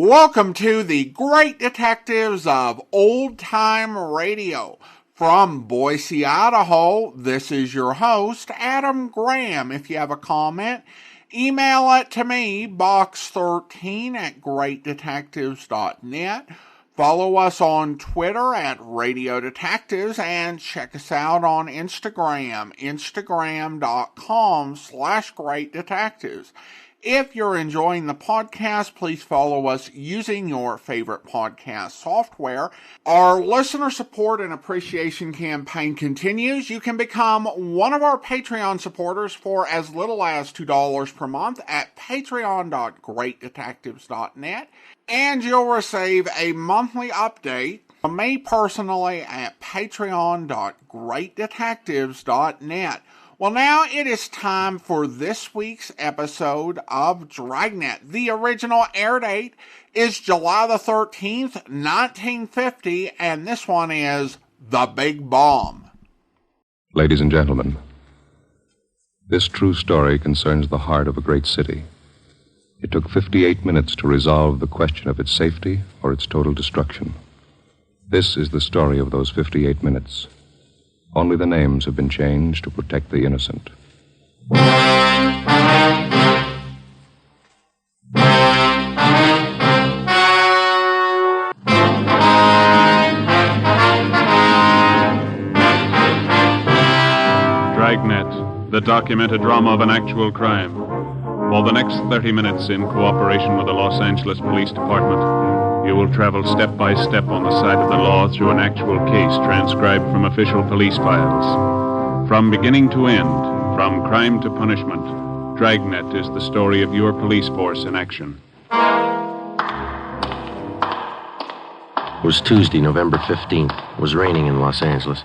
Welcome to the Great Detectives of Old Time Radio. From Boise, Idaho, this is your host, Adam Graham. If you have a comment, email it to me, box13@greatdetectives.net. Follow us on Twitter at Radio Detectives and check us out on Instagram, instagram.com/greatdetectives. If you're enjoying the podcast, please follow us using your favorite podcast software. Our listener support and appreciation campaign continues. You can become one of our Patreon supporters for as little as $2 per month at patreon.greatdetectives.net, and you'll receive a monthly update from me personally at patreon.greatdetectives.net. Well, now it is time for this week's episode of Dragnet. The original air date is July the 13th, 1950, and this one is The Big Bomb. Ladies and gentlemen, this true story concerns the heart of a great city. It took 58 minutes to resolve the question of its safety or its total destruction. This is the story of those 58 minutes. Only the names have been changed to protect the innocent. Dragnet, the documented drama of an actual crime. For the next 30 minutes, in cooperation with the Los Angeles Police Department, you will travel step by step on the side of the law through an actual case transcribed from official police files. From beginning to end, from crime to punishment, Dragnet is the story of your police force in action. It was Tuesday, November 15th. It was raining in Los Angeles.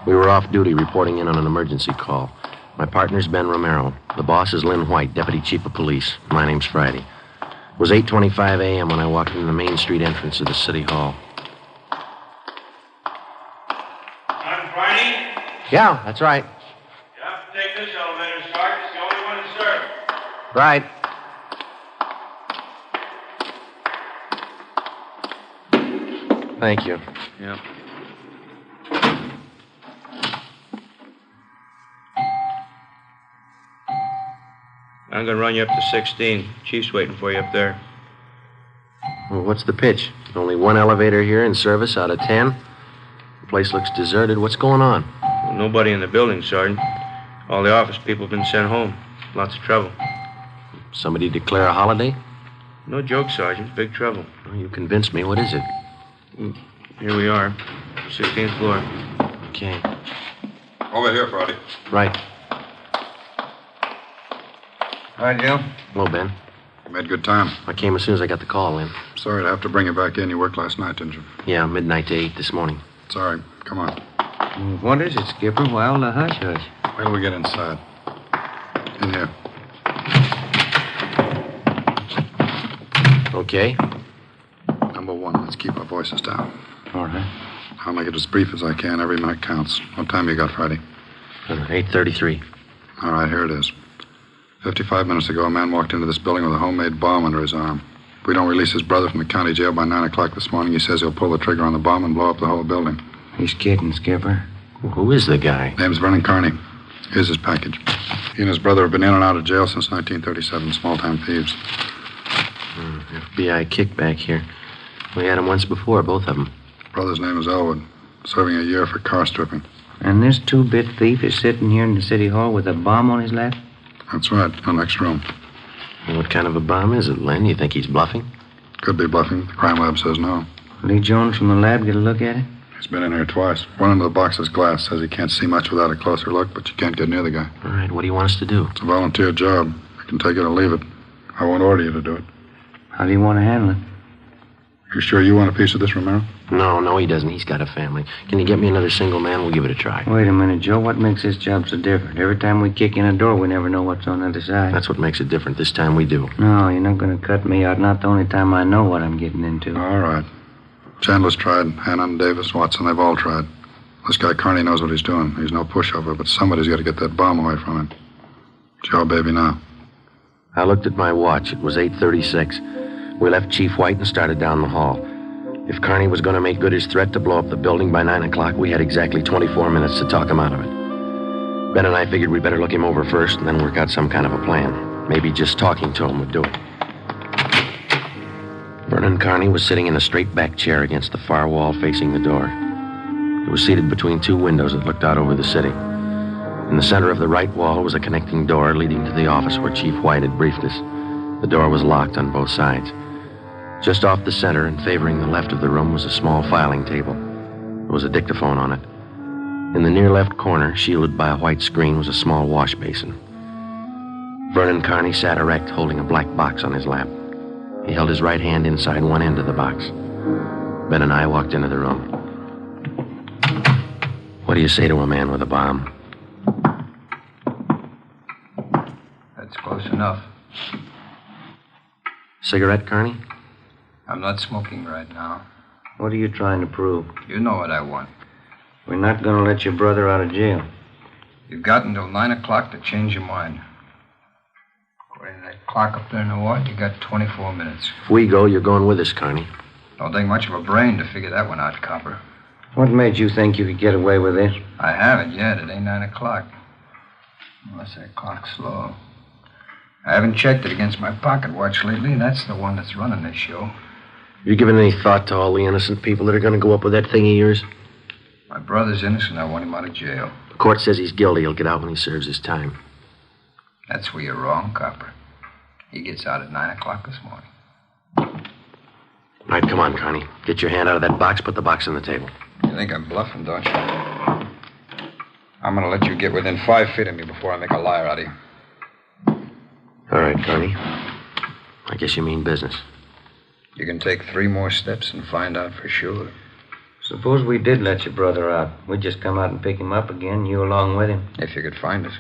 We were off duty reporting in on an emergency call. My partner's Ben Romero. The boss is Lynn White, Deputy Chief of Police. My name's Friday. It was 8:25 a.m. when I walked into the Main Street entrance of the City Hall. I'm Friday? Yeah, that's right. You have to take this elevator, Sarge. It's the only one to serve. Right. Thank you. Yep. I'm going to run you up to 16. Chief's waiting for you up there. Well, what's the pitch? Only one elevator here in service out of 10? The place looks deserted. What's going on? Well, nobody in the building, Sergeant. All the office people have been sent home. Lots of trouble. Somebody declare a holiday? No joke, Sergeant. Big trouble. Well, you convinced me. What is it? Here we are. 16th floor. Okay. Over here, Friday. Right. Hi, Jim. Hello, Ben. Made good time. I came as soon as I got the call in. Sorry to have to bring you back in. You worked last night, didn't you? Yeah, midnight to 8 this morning. Sorry. Come on. What is it, Skipper? Why all the hush-hush? Wait till we get inside. In here. Okay. Number one, let's keep our voices down. All right. I'll make it as brief as I can. Every minute counts. What time you got, Friday? 8:33. All right, here it is. 55 minutes ago, a man walked into this building with a homemade bomb under his arm. If we don't release his brother from the county jail by 9 o'clock this morning, he says he'll pull the trigger on the bomb and blow up the whole building. He's kidding, Skipper. Who is the guy? Name's Vernon Carney. Here's his package. He and his brother have been in and out of jail since 1937, small-time thieves. FBI kickback here. We had him once before, both of them. Brother's name is Elwood, serving a year for car stripping. And this two-bit thief is sitting here in the City Hall with a bomb on his lap? That's right, in the next room. What kind of a bomb is it, Len? You think he's bluffing? Could be bluffing. The crime lab says no. Lee Jones from the lab get a look at it? He's been in here twice. One into the box's glass. Says he can't see much without a closer look, but you can't get near the guy. All right, what do you want us to do? It's a volunteer job. You can take it or leave it. I won't order you to do it. How do you want to handle it? You sure you want a piece of this, Romero? No, he doesn't. He's got a family. Can you get me another single man? We'll give it a try. Wait a minute, Joe. What makes this job so different? Every time we kick in a door, we never know what's on the other side. That's what makes it different. This time we do. No, you're not going to cut me out. Not the only time I know what I'm getting into. All right. Chandler's tried. Hannon, Davis, Watson, they've all tried. This guy Carney knows what he's doing. He's no pushover, but somebody's got to get that bomb away from him. It's your baby now. I looked at my watch. It was 8:36. We left Chief White and started down the hall. If Carney was going to make good his threat to blow up the building by 9 o'clock, we had exactly 24 minutes to talk him out of it. Ben and I figured we'd better look him over first and then work out some kind of a plan. Maybe just talking to him would do it. Vernon Carney was sitting in a straight-back chair against the far wall facing the door. He was seated between two windows that looked out over the city. In the center of the right wall was a connecting door leading to the office where Chief White had briefed us. The door was locked on both sides. Just off the center and favoring the left of the room was a small filing table. There was a dictaphone on it. In the near left corner, shielded by a white screen, was a small wash basin. Vernon Carney sat erect, holding a black box on his lap. He held his right hand inside one end of the box. Ben and I walked into the room. What do you say to a man with a bomb? That's close enough. Cigarette, Carney? I'm not smoking right now. What are you trying to prove? You know what I want. We're not going to let your brother out of jail. You've got until 9 o'clock to change your mind. According to that clock up there in the ward, you got 24 minutes. If we go, you're going with us, Carney. Don't take much of a brain to figure that one out, Copper. What made you think you could get away with this? I haven't yet. It ain't 9 o'clock. Unless that clock's slow. I haven't checked it against my pocket watch lately. That's the one that's running this show. You given any thought to all the innocent people that are going to go up with that thing of yours? My brother's innocent. I want him out of jail. The court says he's guilty. He'll get out when he serves his time. That's where you're wrong, Copper. He gets out at 9 o'clock this morning. All right, come on, Carney. Get your hand out of that box. Put the box on the table. You think I'm bluffing, don't you? I'm going to let you get within 5 feet of me before I make a liar out of you. All right, Carney. I guess you mean business. You can take 3 more steps and find out for sure. Suppose we did let your brother out. We'd just come out and pick him up again, you along with him. If you could find us.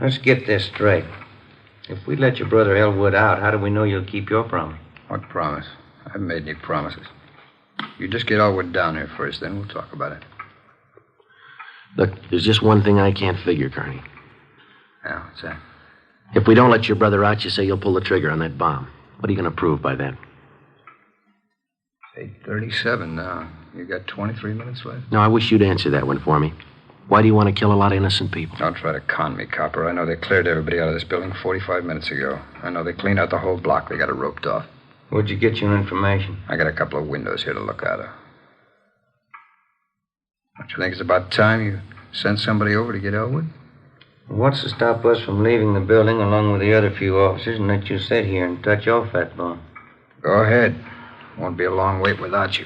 Let's get this straight. If we let your brother Elwood out, how do we know you'll keep your promise? What promise? I haven't made any promises. You just get Elwood down here first, then we'll talk about it. Look, there's just one thing I can't figure, Carney. Yeah, what's that? If we don't let your brother out, you say you'll pull the trigger on that bomb. What are you going to prove by that? 8:37 now. You got 23 minutes left? No, I wish you'd answer that one for me. Why do you want to kill a lot of innocent people? Don't try to con me, Copper. I know they cleared everybody out of this building 45 minutes ago. I know they cleaned out the whole block. They got it roped off. Where'd you get your information? I got a couple of windows here to look out of. Don't you think it's about time you sent somebody over to get Elwood? What's to stop us from leaving the building along with the other few officers and let you sit here and touch your fat bone? Go ahead. Won't be a long wait without you.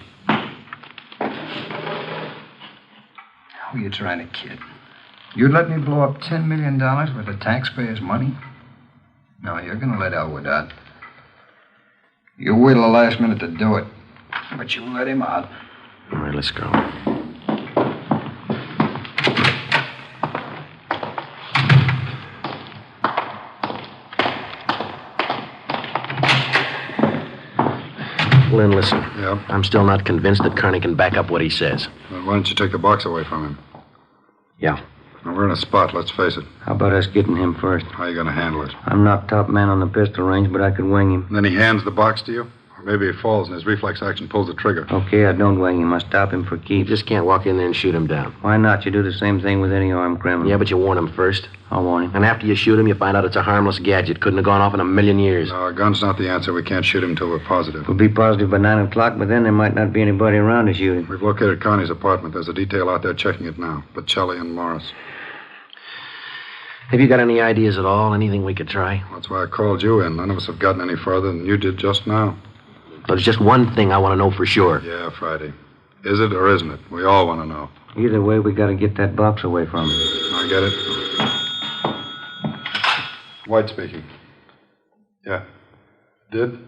Who are you trying to kid? You'd let me blow up $10 million worth of taxpayers' money? No, you're going to let Elwood out. You wait till the last minute to do it. But you let him out. All right, let's go. Lynn, listen. Yep. I'm still not convinced that Carney can back up what he says. Well, why don't you take the box away from him? Yeah. Well, we're in a spot, let's face it. How about us getting him first? How are you going to handle it? I'm not top man on the pistol range, but I could wing him. And then he hands the box to you? Or maybe he falls and his reflex action pulls the trigger. Okay, I don't wing him. I stop him for You keeps. just can't walk in there and shoot him down. Why not? You do the same thing with any armed criminal. Yeah, but you warn him first. I'll warn him. And after you shoot him, you find out it's a harmless gadget. Couldn't have gone off in a million years. No, a gun's not the answer. We can't shoot him until we're positive. We'll be positive by 9 o'clock, but then there might not be anybody around to shoot him. We've located Carney's apartment. There's a detail out there checking it now. Bocelli and Morris. Have you got any ideas at all? Anything we could try? That's why I called you in. None of us have gotten any further than you did just now. There's just one thing I want to know for sure. Yeah, Friday. Is it or isn't it? We all want to know. Either way, we got to get that box away from him. I get it. White speaking. Yeah. Did?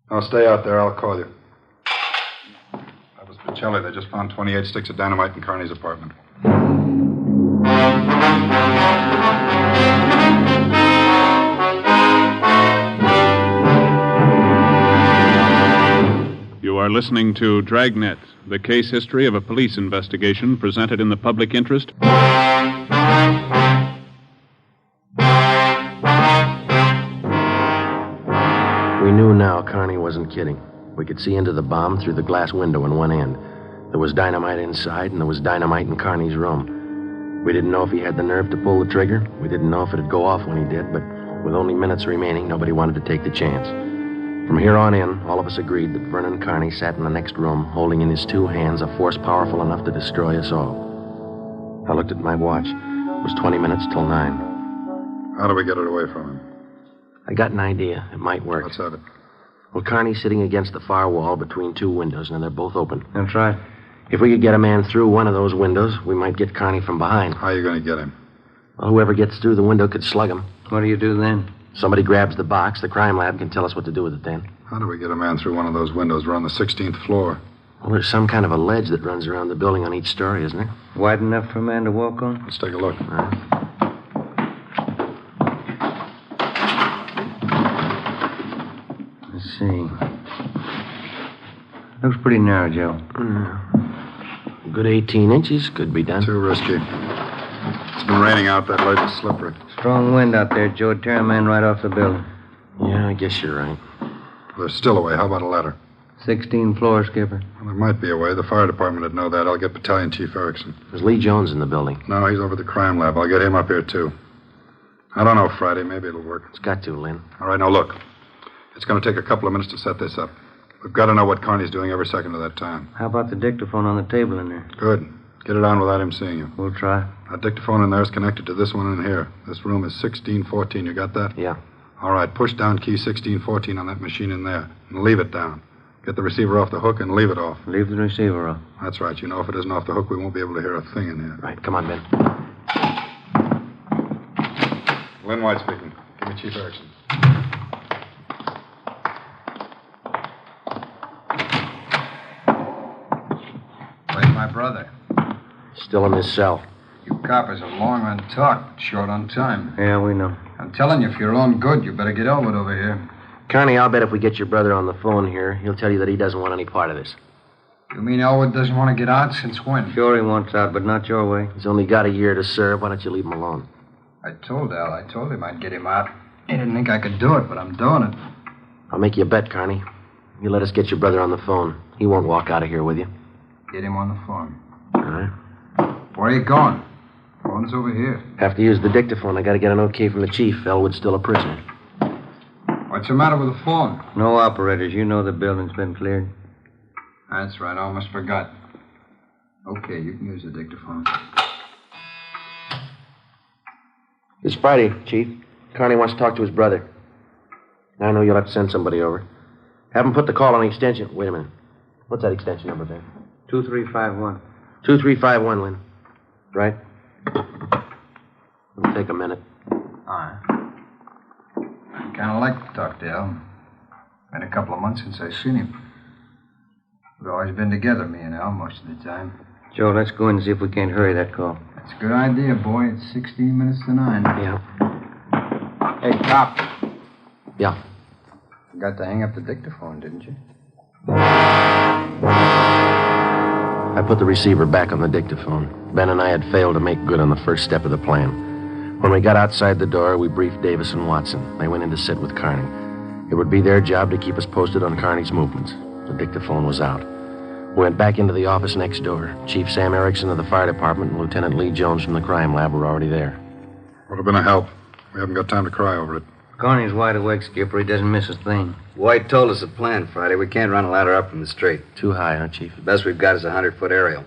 No, stay out there. I'll call you. That was Bocelli. They just found 28 sticks of dynamite in Carney's apartment. You are listening to Dragnet, the case history of a police investigation presented in the public interest. now Carney wasn't kidding. We could see into the bomb through the glass window in one end. There was dynamite inside, and there was dynamite in Carney's room. We didn't know if he had the nerve to pull the trigger. We didn't know if it'd go off when he did, but with only minutes remaining, nobody wanted to take the chance. From here on in, all of us agreed that Vernon Carney sat in the next room, holding in his two hands a force powerful enough to destroy us all. I looked at my watch. It was 20 minutes till 9. How do we get it away from him? I got an idea. It might work. Let's have it. Well, Carney's sitting against the far wall between two windows, and they're both open. That's right. If we could get a man through one of those windows, we might get Carney from behind. How are you going to get him? Well, whoever gets through the window could slug him. What do you do then? Somebody grabs the box. The crime lab can tell us what to do with it then. How do we get a man through one of those windows? We're on the 16th floor. Well, there's some kind of a ledge that runs around the building on each story, isn't there? Wide enough for a man to walk on? Let's take a look. All right. Let's see. Looks pretty narrow, Joe. A good 18 inches could be done. Too risky. It's been raining out. That ledge is slippery. Strong wind out there, Joe. It'd tear a man right off the building. Yeah, I guess you're right. There's still a way. How about a ladder? 16th floor, Skipper. Well, there might be a way. The fire department would know that. I'll get Battalion Chief Erickson. There's Lee Jones in the building. No, he's over at the crime lab. I'll get him up here, too. I don't know, Friday. Maybe it'll work. It's got to, Lynn. All right, now look. It's going to take a couple of minutes to set this up. We've got to know what Carney's doing every second of that time. How about the dictaphone on the table in there? Good. Get it on without him seeing you. We'll try. That dictaphone in there is connected to this one in here. This room is 1614. You got that? Yeah. All right, push down key 1614 on that machine in there and leave it down. Get the receiver off the hook and leave it off. Leave the receiver off. That's right. You know, if it isn't off the hook, we won't be able to hear a thing in here. Right, come on, Ben. Lynn White speaking. Give me Chief Erickson. Where's my brother? Still in his cell. You coppers are long on talk, short on time. Yeah, we know. I'm telling you, for your own good, you better get Elwood over here. Carney, I'll bet if we get your brother on the phone here, he'll tell you that he doesn't want any part of this. You mean Elwood doesn't want to get out? Since when? Sure he wants out, but not your way. He's only got a year to serve. Why don't you leave him alone? I told him I'd get him out. He didn't think I could do it, but I'm doing it. I'll make you a bet, Carney. You let us get your brother on the phone. He won't walk out of here with you. Get him on the phone. All right. Where are you going? Phone's over here. Have to use the dictaphone. I got to get an okay from the chief. Elwood's still a prisoner. What's the matter with the phone? No operators. You know the building's been cleared. That's right. I almost forgot. Okay, you can use the dictaphone. It's Friday, Chief. Carney wants to talk to his brother. I know you'll have to send somebody over. Have him put the call on the extension. Wait a minute. What's that extension number, Ben? 2351. 2351, Lynn. Right? It'll take a minute. All right. I kind of like to talk to El. Been a couple of months since I've seen him. We've always been together, me and El, most of the time. Joe, let's go in and see if we can't hurry that call. That's a good idea, boy. It's 16 minutes to 9. Yeah. Hey, cop. Yeah. Forgot to hang up the dictaphone, didn't you? I put the receiver back on the dictaphone. Ben and I had failed to make good on the first step of the plan. When we got outside the door, we briefed Davis and Watson. They went in to sit with Carney. It would be their job to keep us posted on Carney's movements. The dictaphone was out. We went back into the office next door. Chief Sam Erickson of the fire department and Lieutenant Lee Jones from the crime lab were already there. Would have been a help. We haven't got time to cry over it. Carney's wide awake, Skipper. He doesn't miss a thing. White told us the plan Friday. We can't run a ladder up from the street. Too high, huh, Chief? The best we've got is a 100-foot aerial.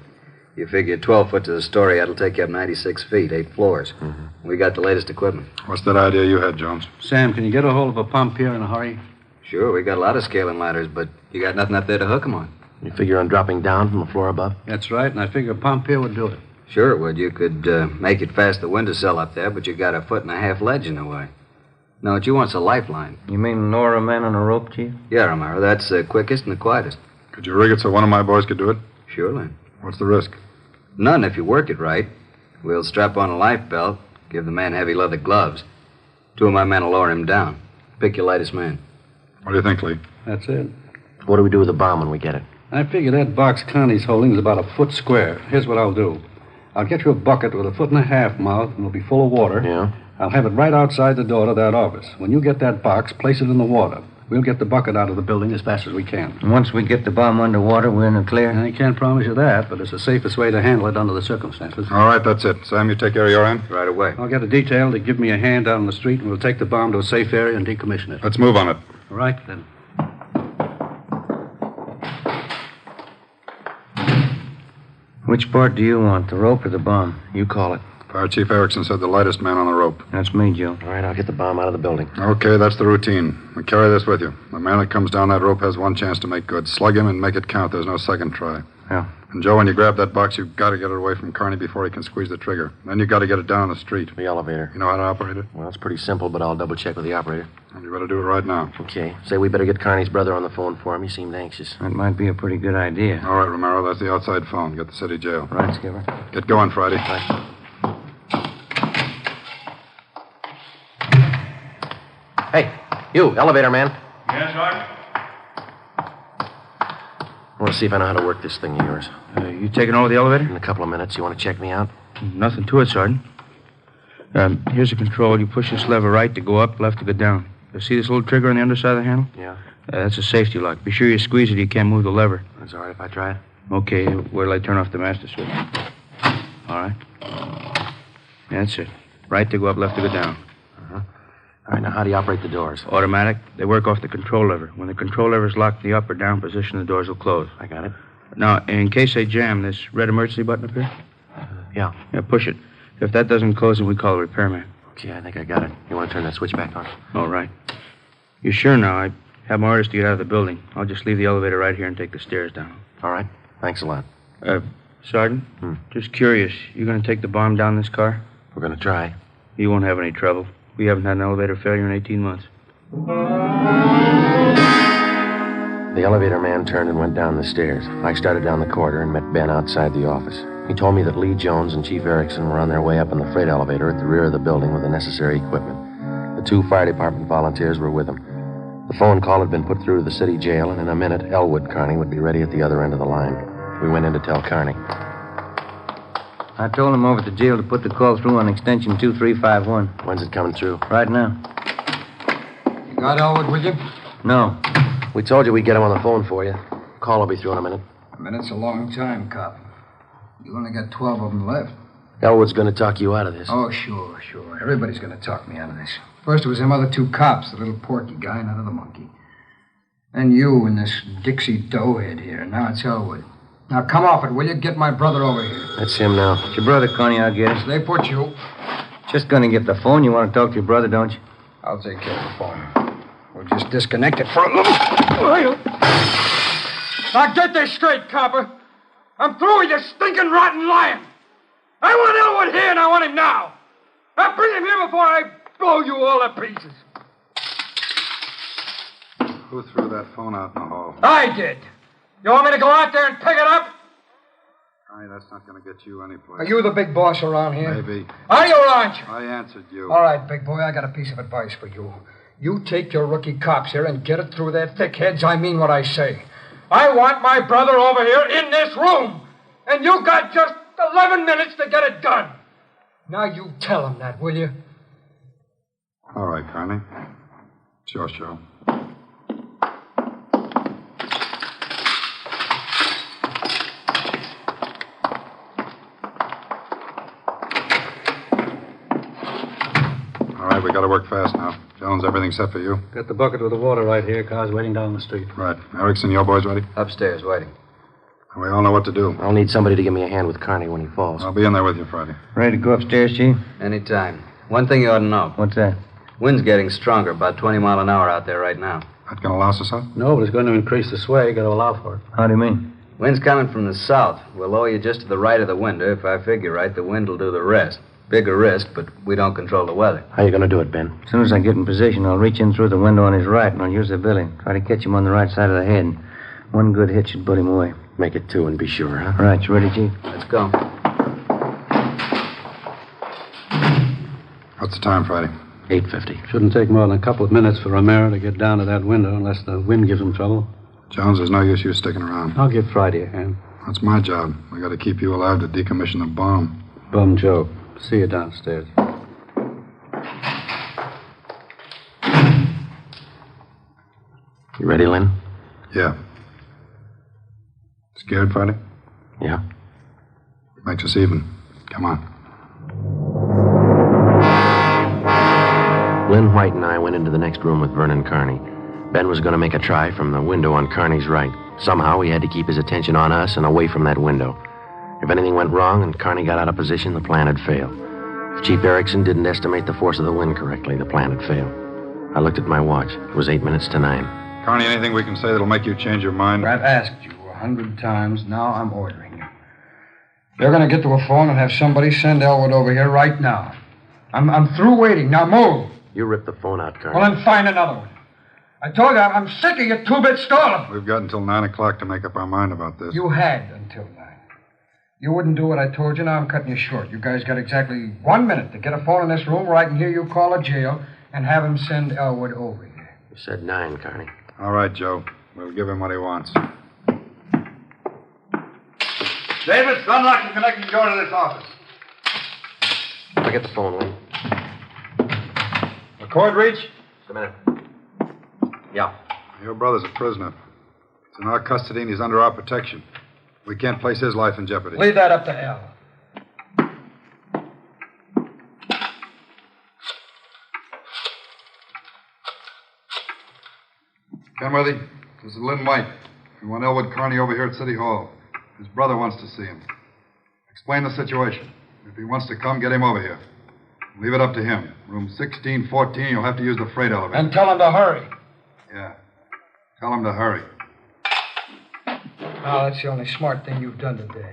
You figure 12 foot to the story, that'll take you up 96 feet, 8 floors. Mm-hmm. We got the latest equipment. What's that idea you had, Jones? Sam, can you get a hold of a pump here in a hurry? Sure, we got a lot of scaling ladders, but you got nothing up there to hook 'em on. You figure on dropping down from the floor above? That's right, and I figure a pump here would do it. Sure it would. You could make it past the windowsill up there, but you got a 1.5 ledge in the way. No, what you want's a lifeline. You mean lower a man on a rope, Chief? Yeah, Romero. That's the quickest and the quietest. Could you rig it so one of my boys could do it? Surely. What's the risk? None if you work it right. We'll strap on a life belt, give the man heavy leather gloves. 2 of my men will lower him down. Pick your lightest man. What do you think, Lee? That's it. What do we do with the bomb when we get it? I figure that box Connie's holding is about a foot square. Here's what I'll do. I'll get you a bucket with a 1.5 foot mouth, and it'll be full of water. Yeah? I'll have it right outside the door to that office. When you get that box, place it in the water. We'll get the bucket out of the building as fast as we can. And once we get the bomb underwater, we're in the clear? I can't promise you that, but it's the safest way to handle it under the circumstances. All right, that's it. Sam, you take care of your end? Right away. I'll get a detail to give me a hand out on the street, and we'll take the bomb to a safe area and decommission it. Let's move on it. All right, then. Which part do you want, the rope or the bomb? You call it. Fire Chief Erickson said the lightest man on the rope. That's me, Joe. All right, I'll get the bomb out of the building. Okay, that's the routine. Now carry this with you. The man that comes down that rope has one chance to make good. Slug him and make it count. There's no second try. Yeah. And, Joe, when you grab that box, you've got to get it away from Carney before he can squeeze the trigger. Then you've got to get it down the street. The elevator. You know how to operate it? Well, it's pretty simple, but I'll double-check with the operator. And you better do it right now. Okay. Say we better get Carney's brother on the phone for him. He seemed anxious. That might be a pretty good idea. All right, Romero, that's the outside phone. Get the city jail. Right, Skipper. Get going, Friday. Right. Hey, you, elevator man. Yes, Sergeant? I want to see if I know how to work this thing of yours. You taking over the elevator? In a couple of minutes. You want to check me out? Nothing to it, Sergeant. Here's the control. You push this lever right to go up, left to go down. You see this little trigger on the underside of the handle? Yeah. That's a safety lock. Be sure you squeeze it. You can't move the lever. That's all right if I try it. Okay, wait till I turn off the master switch. All right. That's it. Right to go up, left to go down. All right, now how do you operate the doors? Automatic. They work off the control lever. When the control lever is locked in the up or down position, the doors will close. I got it. Now, in case they jam, this red emergency button up here? Yeah. Yeah, push it. If that doesn't close, then we call the repairman. Okay, I think I got it. You want to turn that switch back on? All right. You sure now? I have my orders to get out of the building. I'll just leave the elevator right here and take the stairs down. All right. Thanks a lot. Sergeant? Just curious. You going to take the bomb down this car? We're going to try. You won't have any trouble. We haven't had an elevator failure in 18 months. The elevator man turned and went down the stairs. I started down the corridor and met Ben outside the office. He told me that Lee Jones and Chief Erickson were on their way up in the freight elevator at the rear of the building with the necessary equipment. The 2 fire department volunteers were with them. The phone call had been put through to the city jail, and in a minute, Elwood Carney would be ready at the other end of the line. We went in to tell Carney. I told him over at the jail to put the call through on extension 2351. When's it coming through? Right now. You got Elwood with you? No. We told you we'd get him on the phone for you. Call will be through in a minute. A minute's a long time, cop. You only got 12 of them left. Elwood's going to talk you out of this. Oh, sure. Everybody's going to talk me out of this. First it was them other 2 cops, the little porky guy and another monkey. And you and this Dixie doughhead here. Now it's Elwood. Now, come off it, will you? Get my brother over here. That's him now. It's your brother, Connie, I'll get it. They put you. Just gonna get the phone. You want to talk to your brother, don't you? I'll take care of the phone. We'll just disconnect it for a little while. Now get this straight, copper. I'm through with your stinking rotten lying. I want Elwood here, and I want him now. Now bring him here before I blow you all to pieces. Who threw that phone out in the hall? I did. You want me to go out there and pick it up? Connie, that's not going to get you anyplace. Are you the big boss around here? Maybe. Are you, aren't you? I answered you. All right, big boy, I got a piece of advice for you. You take your rookie cops here and get it through their thick heads. I mean what I say. I want my brother over here in this room. And you got just 11 minutes to get it done. Now you tell him that, will you? All right, Connie. It's your show. All right, we got to work fast now. Jones, everything set for you? Got the bucket with the water right here. Car's waiting down the street. Right. Erickson, your boys ready? Upstairs, waiting. We all know what to do. I'll need somebody to give me a hand with Carney when he falls. I'll be in there with you Friday. Ready to go upstairs, Chief? Anytime. One thing you ought to know. What's that? Wind's getting stronger, about 20 mile an hour out there right now. That going to louse us up? No, but it's going to increase the sway. Got to allow for it. How do you mean? Wind's coming from the south. We'll lower you just to the right of the window. If I figure right, the wind will do the rest. Bigger risk, but we don't control the weather. How you going to do it, Ben? As soon as I get in position, I'll reach in through the window on his right, and I'll use the billy. Try to catch him on the right side of the head. One good hit should put him away. Make it 2 and be sure, huh? Right, you ready, Chief? Let's go. What's the time, Friday? 8:50. Shouldn't take more than a couple of minutes for Romero to get down to that window unless the wind gives him trouble. Jones, there's no use you sticking around. I'll give Friday a hand. That's my job. We got to keep you alive to decommission the bomb. Bum joke. See you downstairs. ready, Lynn? Yeah. Scared, Friday? Yeah. Makes us even. Come on. Lynn White and I went into the next room with Vernon Kearney. Ben was going to make a try from the window on Kearney's right. Somehow he had to keep his attention on us and away from that window. If anything went wrong and Kearney got out of position, the plan had failed. If Chief Erickson didn't estimate the force of the wind correctly, the plan had failed. I looked at my watch. It was 8 minutes to 9. Kearney, anything we can say that'll make you change your mind? I've asked you 100 times. Now I'm ordering you. You're going to get to a phone and have somebody send Elwood over here right now. I'm through waiting. Now move. You ripped the phone out, Kearney. Well, then find another one. I told you I'm sick of your two-bit stalling. We've got until 9 o'clock to make up our mind about this. You had until 9. You wouldn't do what I told you. Now I'm cutting you short. You guys got exactly 1 minute to get a phone in this room where I can hear you call a jail and have him send Elwood over here. You said 9, Kearney. All right, Joe. We'll give him what he wants. David, unlock the connecting door to this office. I'll get the phone, Lynn. The cord reach? Just a minute. Yeah. Your brother's a prisoner. He's in our custody and he's under our protection. We can't place his life in jeopardy. Leave that up to Al. Kenworthy, this is Lynn White. We want Elwood Kearney over here at City Hall. His brother wants to see him. Explain the situation. If he wants to come, get him over here. Leave it up to him. Room 1614, you'll have to use the freight elevator. And tell him to hurry. Yeah. Tell him to hurry. Oh, that's the only smart thing you've done today.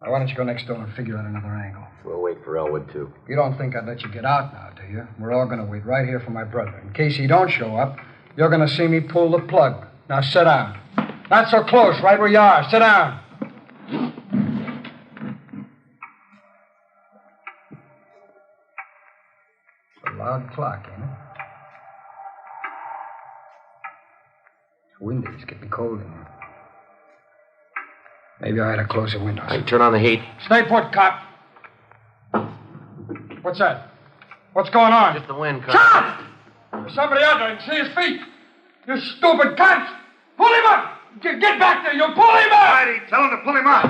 Now, why don't you go next door and figure out another angle? We'll wait for Elwood, too. You don't think I'd let you get out now, do you? We're all going to wait right here for my brother. In case he don't show up, you're going to see me pull the plug. Now, sit down. Not so close, right where you are. Sit down. It's a loud clock, ain't it? It's windy. It's getting cold in here. Maybe I ought to close the windows. Hey, turn on the heat. Stay put, cop. What's that? What's going on? Just the wind, Kearney. Shut up! There's somebody out there. I can see his feet. You stupid cunts! Pull him up! Get back there! You pull him up! Righty, tell him to pull him up.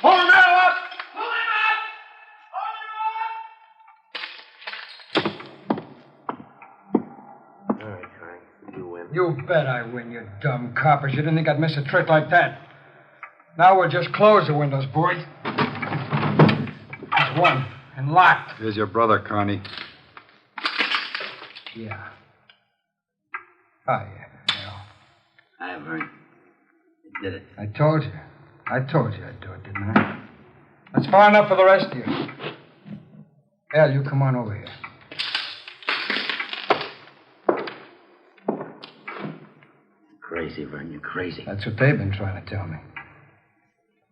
Pull him up! Pull him up! All right, Kearney. You win. You bet I win, you dumb coppers. You didn't think I'd miss a trick like that. Now we'll just close the windows, boys. There's one. And locked. Here's your brother, Kearney. Yeah. Oh, yeah. Hi, Vern. You did it. I told you. I'd do it, didn't I? That's far enough for the rest of you. Al, you come on over here. Crazy, Vern. You're crazy. That's what they've been trying to tell me.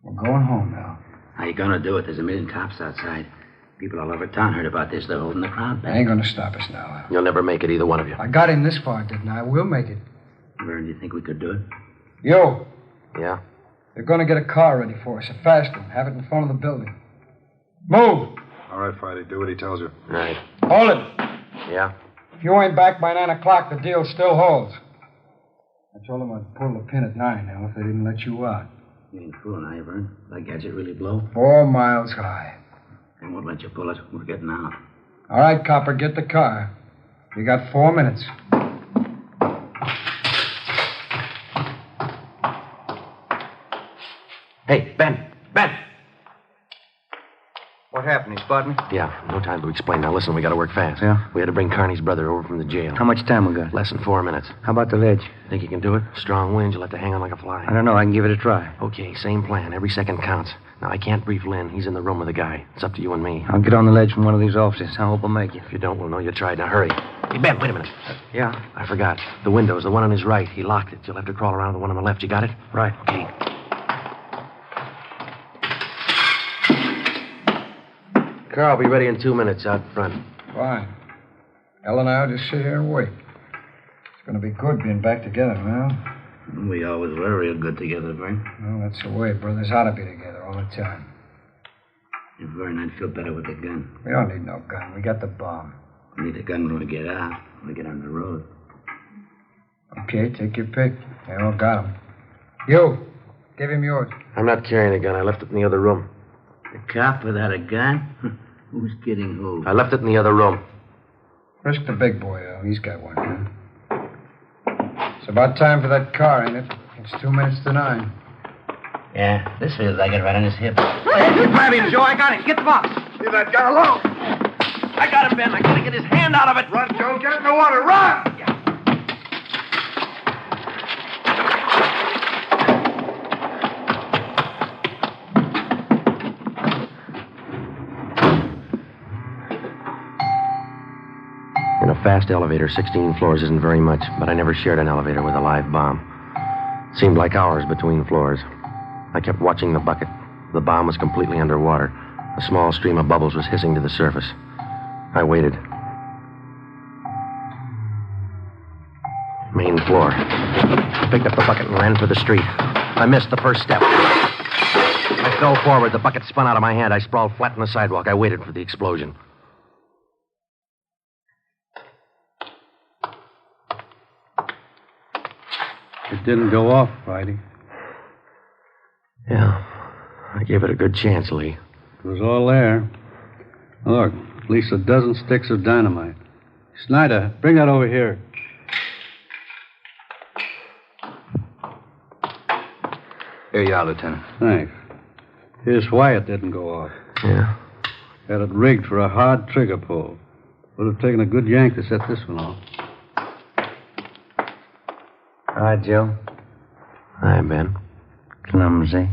We're going home now. How you gonna do it? There's a million cops outside. People all over town heard about this. They're holding the crowd They back. ain't gonna stop us now, Al. You'll never make it, either one of you. I got him this far, didn't I? We'll make it. Vern, do you think we could do it? You, Yeah? you're gonna get a car ready for us, a fast one. Have it in front of the building. Move! All right, Friday, do what he tells you. Right. Hold it. Yeah? If you ain't back by 9 o'clock, the deal still holds. I told them I'd pull the pin at 9 now if they didn't let you out. You ain't fooling, are you, Vern? That gadget really blow? 4 miles high. They won't let you pull it. We're getting out. All right, copper, get the car. You got 4 minutes. Hey, Ben! Ben! What happened? He spot me? Yeah, no time to explain. Now, listen, we gotta work fast. Yeah? We had to bring Kearney's brother over from the jail. How much time we got? Less than 4 minutes. How about the ledge? Think you can do it? Strong wind, you'll have to hang on like a fly. I don't know. I can give it a try. Okay, same plan. Every second counts. Now, I can't brief Lynn. He's in the room with the guy. It's up to you and me. I'll get on the ledge from one of these offices. I hope I'll make it. If you don't, we'll know you tried. Now, hurry. Hey, Ben, wait a minute. Yeah? I forgot. The window's the one on his right. He locked it. You'll have to crawl around to the one on the left. You got it? Right. Okay. Car will be ready in 2 minutes out front. Fine. Ellen and I'll just sit here and wait. It's going to be good being back together, now. We always were real good together, Vern. Well, that's the way. Brothers ought to be together all the time. If Vern, I'd feel better with a gun. We don't need no gun. We got the bomb. We need a gun when we get out, when we get on the road. Okay, take your pick. They all got him. You, give him yours. I'm not carrying a gun. I left it in the other room. The cop without a gun? Who's kidding who? I left it in the other room. Risk the big boy, though. He's got one, huh? It's about time for that car, ain't it? It's 2 minutes to 9. Yeah, this feels like it right on his hip. Grab him, Joe. I got him. Get the box. Leave that gun alone. I got him, Ben. I gotta get his hand out of it. Run, Joe. Get in the water. Run! In a fast elevator, 16 floors isn't very much, but I never shared an elevator with a live bomb. Seemed like hours between floors. I kept watching the bucket. The bomb was completely underwater. A small stream of bubbles was hissing to the surface. I waited. Main floor. I picked up the bucket and ran for the street. I missed the first step. I fell forward. The bucket spun out of my hand. I sprawled flat on the sidewalk. I waited for the explosion. It didn't go off, Friday. Yeah. I gave it a good chance, Lee. It was all there. Look, at least a dozen sticks of dynamite. Snyder, bring that over here. Here you are, Lieutenant. Thanks. Here's why it didn't go off. Yeah? Had it rigged for a hard trigger pull. Would have taken a good yank to set this one off. Hi, Joe. Hi, Ben. Clumsy.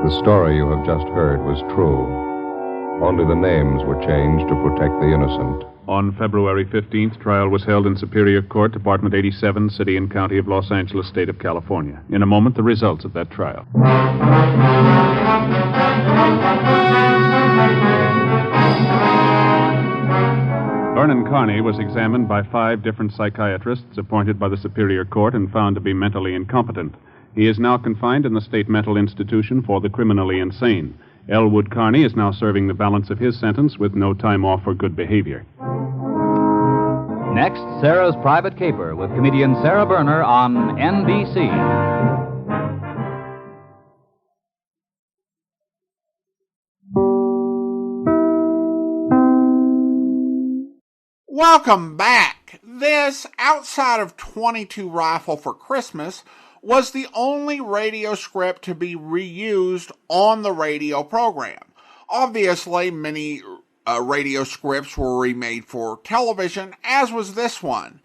The story you have just heard was true. Only the names were changed to protect the innocent. On February 15th, trial was held in Superior Court, Department 87, City and County of Los Angeles, State of California. In a moment, the results of that trial. Vernon Carney was examined by 5 different psychiatrists appointed by the Superior Court and found to be mentally incompetent. He is now confined in the State Mental Institution for the criminally insane. Elwood Carney is now serving the balance of his sentence with no time off for good behavior. Next, Sarah's Private Caper with comedian Sarah Berner on NBC. Welcome back. This, outside of 22 Rifle for Christmas, was the only radio script to be reused on the radio program. Obviously, many radio scripts were remade for television, as was this one.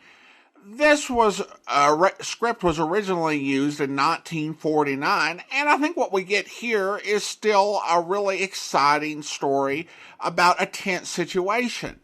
This script was originally used in 1949, and I think what we get here is still a really exciting story about a tense situation.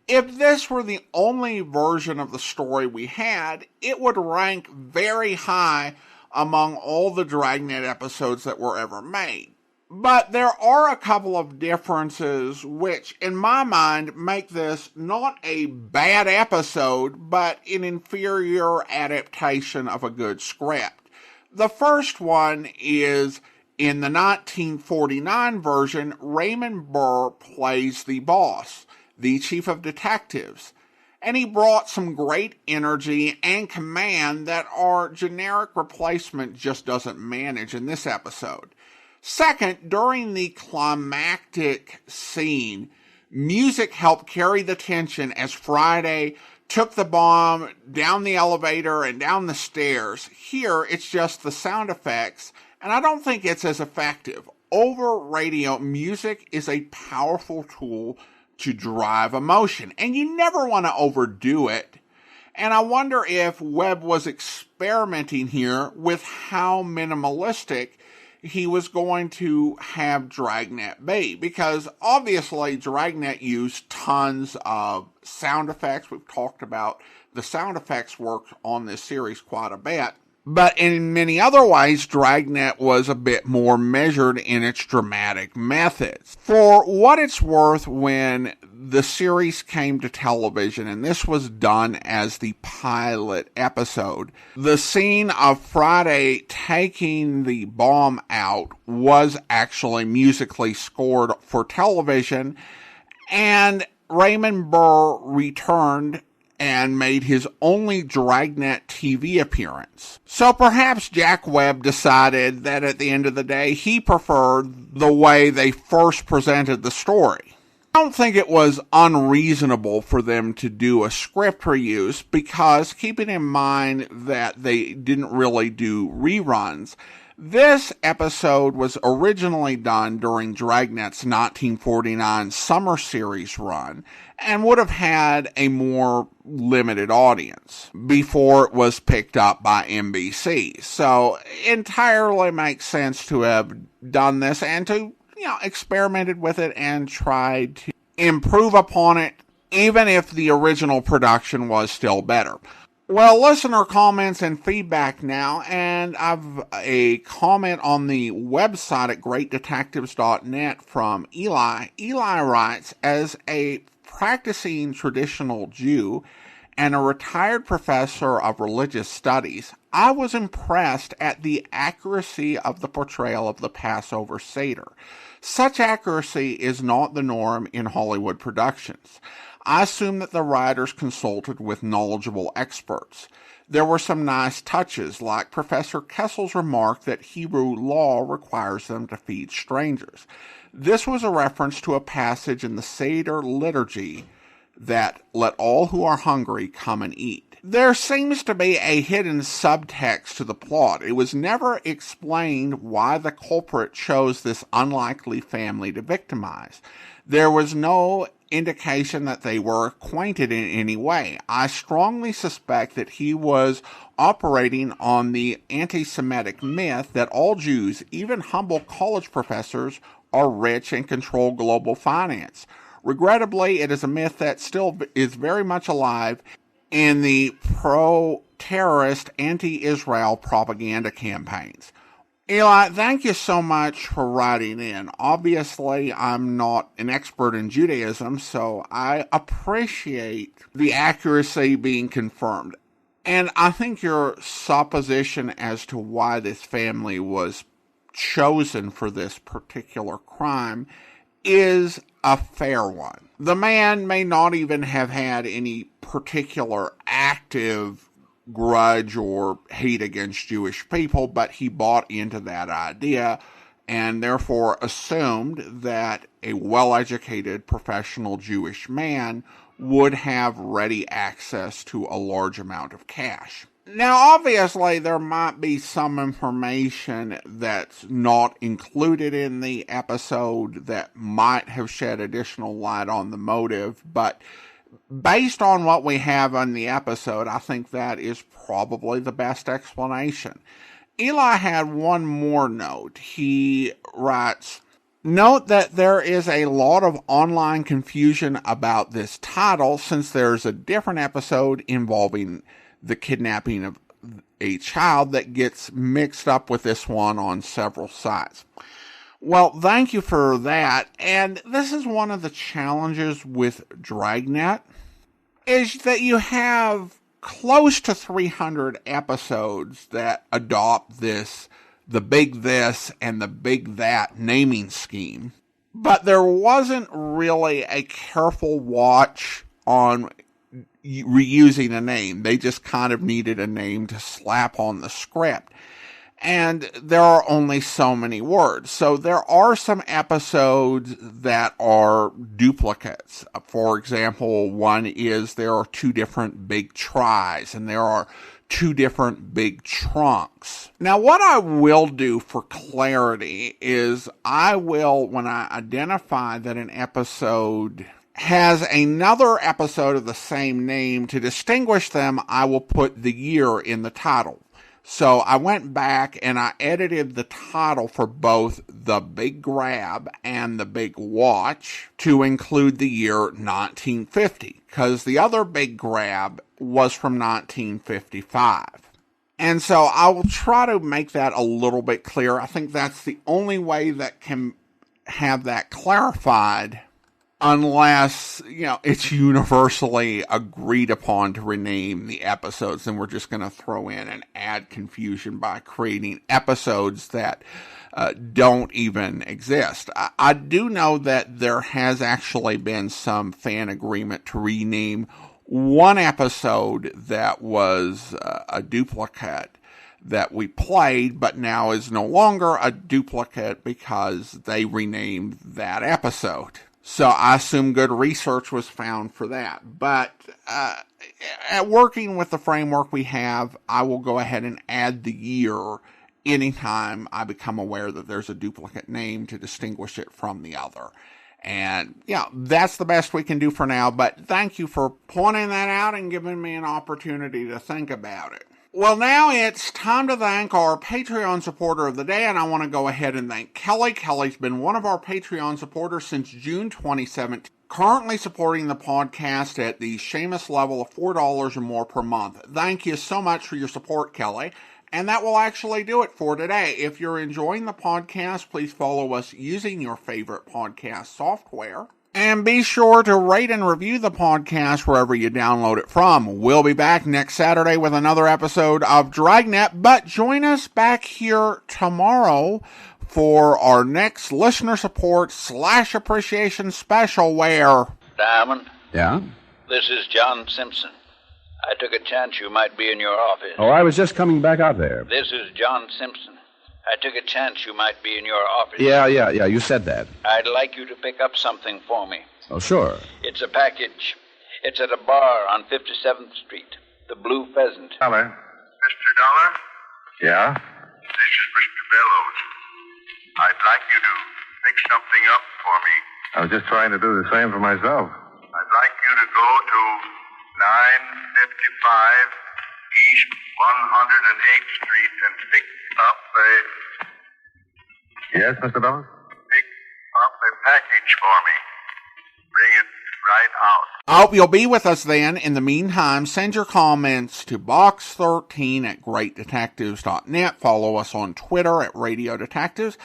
If this were the only version of the story we had, it would rank very high among all the Dragnet episodes that were ever made. But there are a couple of differences which, in my mind, make this not a bad episode, but an inferior adaptation of a good script. The first one is, in the 1949 version, Raymond Burr plays the boss, the chief of detectives, and he brought some great energy and command that our generic replacement just doesn't manage in this episode. Second, during the climactic scene, music helped carry the tension as Friday took the bomb down the elevator and down the stairs. Here, it's just the sound effects, and I don't think it's as effective. Over radio, music is a powerful tool to drive emotion, and you never want to overdo it. And I wonder if Webb was experimenting here with how minimalistic he was going to have Dragnet be, because obviously Dragnet used tons of sound effects. We've talked about the sound effects work on this series quite a bit. But in many other ways, Dragnet was a bit more measured in its dramatic methods. For what it's worth, when the series came to television, and this was done as the pilot episode. The scene of Friday taking the bomb out was actually musically scored for television, and Raymond Burr returned and made his only Dragnet TV appearance. So perhaps Jack Webb decided that at the end of the day, he preferred the way they first presented the story. I don't think it was unreasonable for them to do a script reuse, because keeping in mind that they didn't really do reruns, this episode was originally done during Dragnet's 1949 summer series run and would have had a more limited audience before it was picked up by NBC. So entirely makes sense to have done this and to, experimented with it and tried to improve upon it, even if the original production was still better. Well, listener comments and feedback now, and I've a comment on the website at greatdetectives.net from Eli. Eli writes, as a practicing traditional Jew and a retired professor of religious studies, I was impressed at the accuracy of the portrayal of the Passover Seder. Such accuracy is not the norm in Hollywood productions. I assume that the writers consulted with knowledgeable experts. There were some nice touches, like Professor Kessel's remark that Hebrew law requires them to feed strangers. This was a reference to a passage in the Seder liturgy that let all who are hungry come and eat. There seems to be a hidden subtext to the plot. It was never explained why the culprit chose this unlikely family to victimize. There was no indication that they were acquainted in any way. I strongly suspect that he was operating on the anti-Semitic myth that all Jews, even humble college professors, are rich and control global finance. Regrettably, it is a myth that still is very much alive in the pro-terrorist, anti-Israel propaganda campaigns. Eli, thank you so much for writing in. Obviously, I'm not an expert in Judaism, so I appreciate the accuracy being confirmed. And I think your supposition as to why this family was chosen for this particular crime is a fair one. The man may not even have had any particular active grudge or hate against Jewish people, but he bought into that idea and therefore assumed that a well-educated professional Jewish man would have ready access to a large amount of cash. Now, obviously, there might be some information that's not included in the episode that might have shed additional light on the motive, but based on what we have on the episode, I think that is probably the best explanation. Eli had one more note. He writes, note that there is a lot of online confusion about this title, since there's a different episode involving the kidnapping of a child that gets mixed up with this one on several sites. Well, thank you for that. And this is one of the challenges with Dragnet, is that you have close to 300 episodes that adopt this, the big this and the big that naming scheme. But there wasn't really a careful watch on reusing a name. They just kind of needed a name to slap on the script. And there are only so many words. So there are some episodes that are duplicates. For example, one is there are two different big tries, and there are two different big trunks. Now, what I will do for clarity is I will, when I identify that an episode has another episode of the same name, to distinguish them, I will put the year in the title. So I went back and I edited the title for both The Big Grab and The Big Watch to include the year 1950, because the other Big Grab was from 1955. And so I will try to make that a little bit clearer. I think that's the only way that can have that clarified. unless, it's universally agreed upon to rename the episodes, then we're just going to throw in and add confusion by creating episodes that don't even exist. I do know that there has actually been some fan agreement to rename one episode that was a duplicate that we played, but now is no longer a duplicate because they renamed that episode. So I assume good research was found for that. But at working with the framework we have, I will go ahead and add the year anytime I become aware that there's a duplicate name to distinguish it from the other. And, that's the best we can do for now. But thank you for pointing that out and giving me an opportunity to think about it. Well, now it's time to thank our Patreon supporter of the day, and I want to go ahead and thank Kelly. Kelly's been one of our Patreon supporters since June 2017, currently supporting the podcast at the Seamus level of $4 or more per month. Thank you so much for your support, Kelly. And that will actually do it for today. If you're enjoying the podcast, please follow us using your favorite podcast software. And be sure to rate and review the podcast wherever you download it from. We'll be back next Saturday with another episode of Dragnet, but join us back here tomorrow for our next listener support / appreciation special where... Diamond? Yeah? This is John Simpson. I took a chance you might be in your office. Oh, I was just coming back out there. This is John Simpson. I took a chance you might be in your office. Yeah, you said that. I'd like you to pick up something for me. Oh, sure. It's a package. It's at a bar on 57th Street. The Blue Pheasant. Dollar. Mr. Dollar? Yeah? This is Mr. Bellows. I'd like you to pick something up for me. I was just trying to do the same for myself. I'd like you to go to 955 East 108th Street and pick up Yes, Mr. Bellows? Pick up a package for me. Bring it right out. I hope you'll be with us then. In the meantime, send your comments to box13@greatdetectives.net. Follow us on Twitter at Radio Detectives.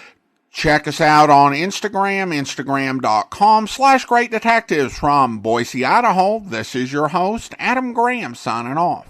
Check us out on Instagram, instagram.com/greatdetectives. From Boise, Idaho, this is your host, Adam Graham, signing off.